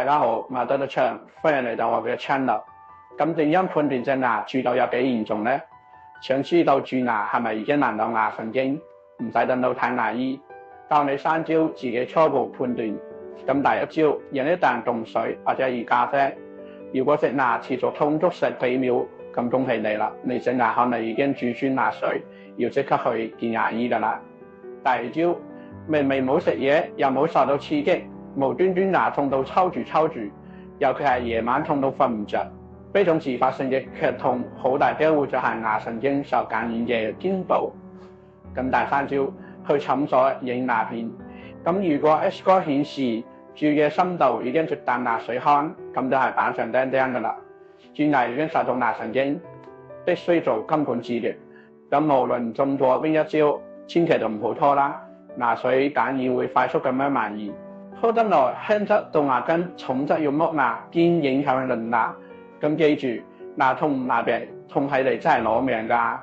大家好，我係德德昌，歡迎嚟到我嘅 channel。咁點樣判斷隻牙蛀到有幾嚴重呢？想知道蛀牙係咪已經爛到牙神經，唔使等到睇牙醫。教你3招自己初步判斷。咁第一招，飲一啖凍水或者熱咖啡。如果隻牙持續痛足10幾秒，咁恭喜你啦，你隻牙可能已經蛀穿牙髓，要即刻去見牙醫㗎啦。第二招，明明冇食嘢，又冇受到刺激，無端端牙痛到抽住，尤其係夜晚痛到瞓唔着，呢種自發性嘅劇痛，好大機會就係牙神經受感染嘅顛倒。咁第三招，去診所影牙片。咁如果 X 光顯示蛀嘅深度已經接近牙髓腔，咁就係板上釘釘㗎啦。蛀牙已經受到牙神經，必須做根本治療。咁無論中咗邊一招，千祈就唔好拖啦。牙髓感染會快速咁樣蔓延，拖得耐輕則到牙根，重則要剝牙兼影響鄰牙。咁記住，牙痛唔牙病，痛起嚟真係攞命㗎。